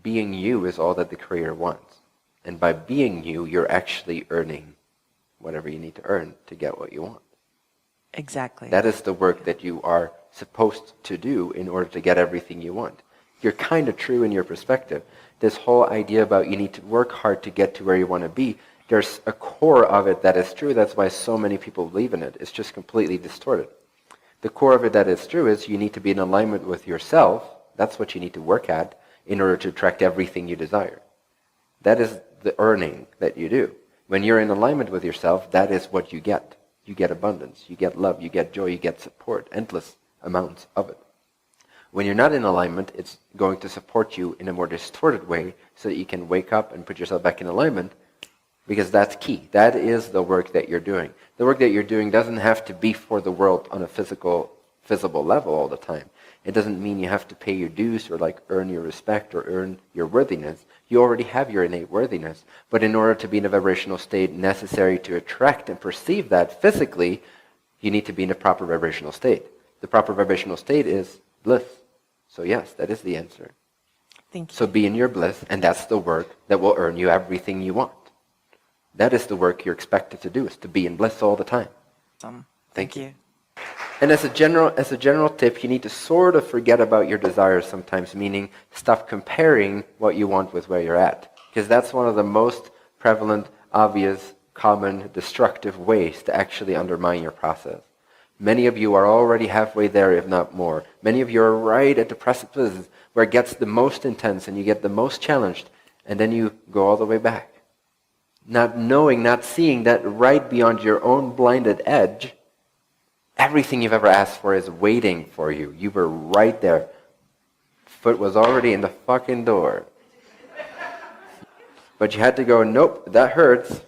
being you is all that the Creator wants. And by being you, you're actually earning whatever you need to earn to get what you want. Exactly. That is the work that you are supposed to do in order to get everything you want. You're kind of true in your perspective. This whole idea about you need to work hard to get to where you want to be, there's a core of it that is true. That's why so many people believe in it. It's just completely distorted. The core of it that is true is you need to be in alignment with yourself. That's what you need to work at in order to attract everything you desire. That is the earning that you do. When you're in alignment with yourself, that is what you get. You get abundance, you get love, you get joy, you get support, endless amounts of it. When you're not in alignment, it's going to support you in a more distorted way so that you can wake up and put yourself back in alignment, because that's key. That is the work that you're doing. The work that you're doing doesn't have to be for the world on a physical, visible level all the time. It doesn't mean you have to pay your dues or like earn your respect or earn your worthiness. You already have your innate worthiness. But in order to be in a vibrational state necessary to attract and perceive that physically, you need to be in a proper vibrational state. The proper vibrational state is bliss. So yes, that is the answer. Thank you. So be in your bliss, and that's the work that will earn you everything you want. That is the work you're expected to do, is to be in bliss all the time. Awesome. Thank you. And as a general tip, you need to sort of forget about your desires sometimes, meaning stop comparing what you want with where you're at. Because that's one of the most prevalent, obvious, common, destructive ways to actually undermine your process. Many of you are already halfway there, if not more. Many of you are right at the precipice where it gets the most intense and you get the most challenged, and then you go all the way back. Not knowing, not seeing that right beyond your own blinded edge, everything you've ever asked for is waiting for you. You were right there. Foot was already in the fucking door. But you had to go, nope, that hurts.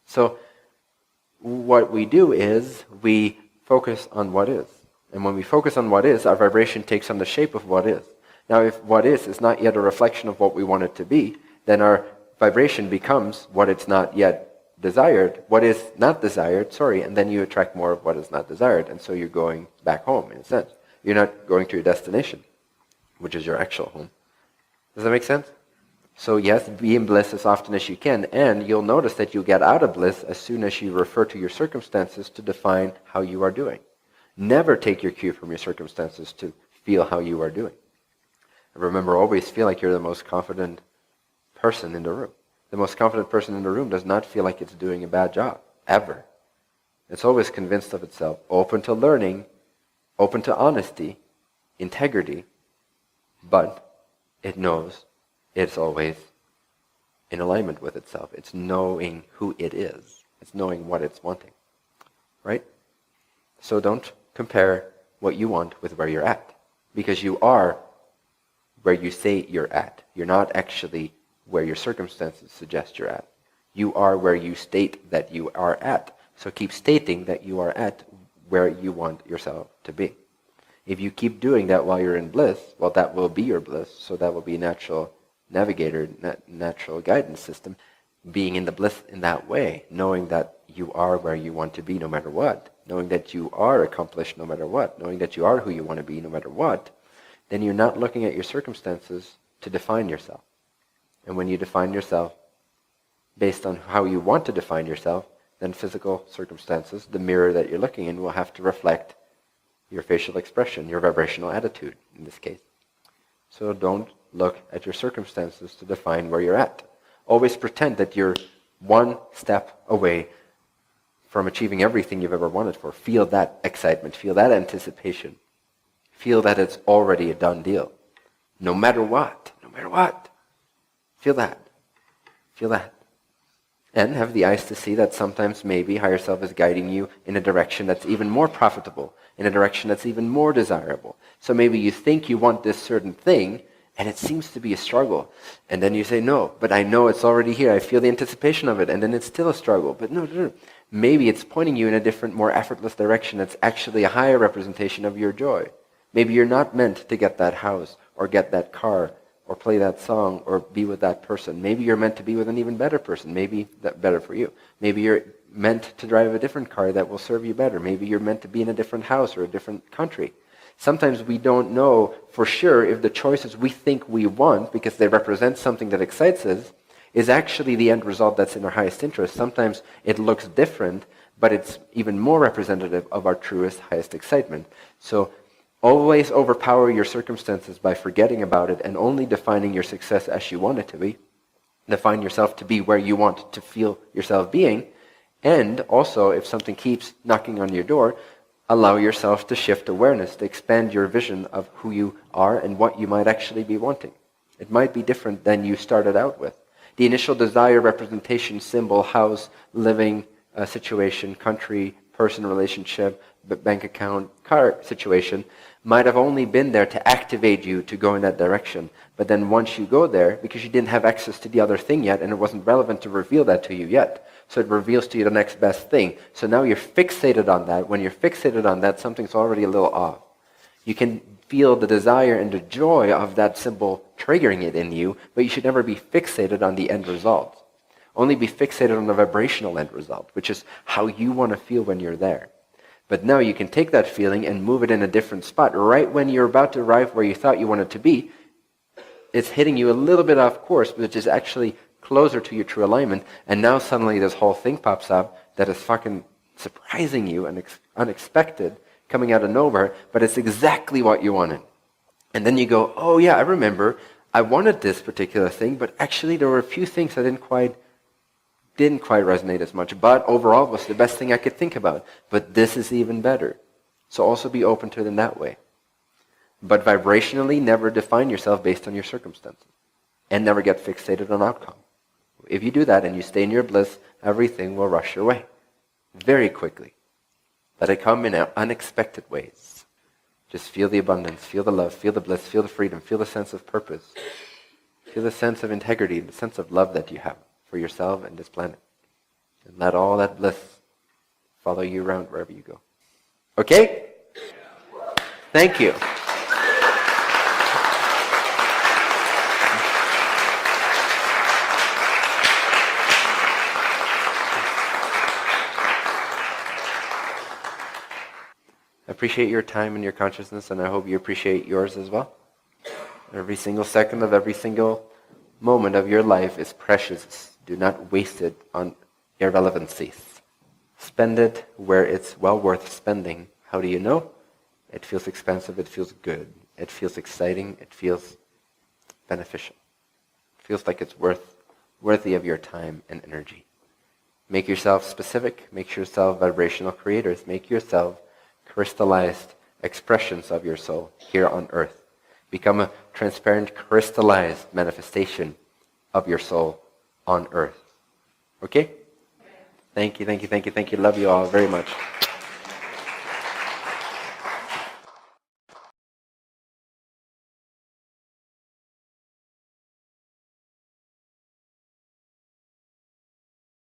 So what we do is we focus on what is. And when we focus on what is, our vibration takes on the shape of what is. Now, if what is not yet a reflection of what we want it to be, then our vibration becomes what it's not yet desired, what is not desired, and then you attract more of what is not desired, and so you're going back home, in a sense. You're not going to your destination, which is your actual home. Does that make sense? So yes, be in bliss as often as you can, and you'll notice that you get out of bliss as soon as you refer to your circumstances to define how you are doing. Never take your cue from your circumstances to feel how you are doing. And remember, always feel like you're the most confident person in the room. The most confident person in the room does not feel like it's doing a bad job, ever. It's always convinced of itself, open to learning, open to honesty, integrity, but it knows it's always in alignment with itself. It's knowing who it is. It's knowing what it's wanting, right? So don't compare what you want with where you're at, because you are where you say you're at. You're not actually where your circumstances suggest you're at. You are where you state that you are at. So keep stating that you are at where you want yourself to be. If you keep doing that while you're in bliss, well, that will be your bliss. So that will be natural navigator, natural guidance system, being in the bliss in that way, knowing that you are where you want to be no matter what, knowing that you are accomplished no matter what, knowing that you are who you want to be no matter what, then you're not looking at your circumstances to define yourself. And when you define yourself based on how you want to define yourself, then physical circumstances, the mirror that you're looking in, will have to reflect your facial expression, your vibrational attitude in this case. So don't look at your circumstances to define where you're at. Always pretend that you're one step away from achieving everything you've ever wanted for. Feel that excitement, feel that anticipation. Feel that it's already a done deal. No matter what, no matter what. Feel that. Feel that. And have the eyes to see that sometimes maybe higher self is guiding you in a direction that's even more profitable, in a direction that's even more desirable. So maybe you think you want this certain thing, and it seems to be a struggle. And then you say, no, but I know it's already here. I feel the anticipation of it. And then it's still a struggle. But no. Maybe it's pointing you in a different, more effortless direction that's actually a higher representation of your joy. Maybe you're not meant to get that house, or get that car, or play that song, or be with that person. Maybe you're meant to be with an even better person. Maybe that's better for you. Maybe you're meant to drive a different car that will serve you better. Maybe you're meant to be in a different house or a different country. Sometimes we don't know for sure if the choices we think we want, because they represent something that excites us, is actually the end result that's in our highest interest. Sometimes it looks different, but it's even more representative of our truest, highest excitement. So always overpower your circumstances by forgetting about it and only defining your success as you want it to be. Define yourself to be where you want to feel yourself being. And also, if something keeps knocking on your door, allow yourself to shift awareness, to expand your vision of who you are and what you might actually be wanting. It might be different than you started out with. The initial desire, representation, symbol, house, living situation, country, person, relationship, bank account, car situation might have only been there to activate you to go in that direction. But then once you go there, because you didn't have access to the other thing yet, and it wasn't relevant to reveal that to you yet, so it reveals to you the next best thing. So now you're fixated on that. When you're fixated on that, something's already a little off. You can feel the desire and the joy of that symbol triggering it in you, but you should never be fixated on the end result. Only be fixated on the vibrational end result, which is how you want to feel when you're there. But now you can take that feeling and move it in a different spot. Right when you're about to arrive where you thought you wanted to be, it's hitting you a little bit off course, which is actually closer to your true alignment. And now suddenly this whole thing pops up that is fucking surprising you and unexpected, coming out of nowhere, but it's exactly what you wanted. And then you go, oh yeah, I remember, I wanted this particular thing, but actually there were a few things that didn't quite resonate as much, but overall it was the best thing I could think about. But this is even better. So also be open to it in that way. But vibrationally, never define yourself based on your circumstances. And never get fixated on outcome. If you do that and you stay in your bliss, everything will rush your way. Very quickly. Let it come in unexpected ways. Just feel the abundance, feel the love, feel the bliss, feel the freedom, feel the sense of purpose. Feel the sense of integrity, the sense of love that you have for yourself and this planet. And let all that bliss follow you around wherever you go. Okay? Thank you. I appreciate your time and your consciousness, and I hope you appreciate yours as well. Every single second of every single moment of your life is precious. Do not waste it on irrelevancies. Spend it where it's well worth spending. How do you know? It feels expensive, it feels good, it feels exciting, it feels beneficial. It feels like it's worthy of your time and energy. Make yourself specific, make yourself vibrational creators, make yourself crystallized expressions of your soul here on earth. Become a transparent, crystallized manifestation of your soul on earth. Okay? Thank you, thank you, thank you, thank you. Love you all very much.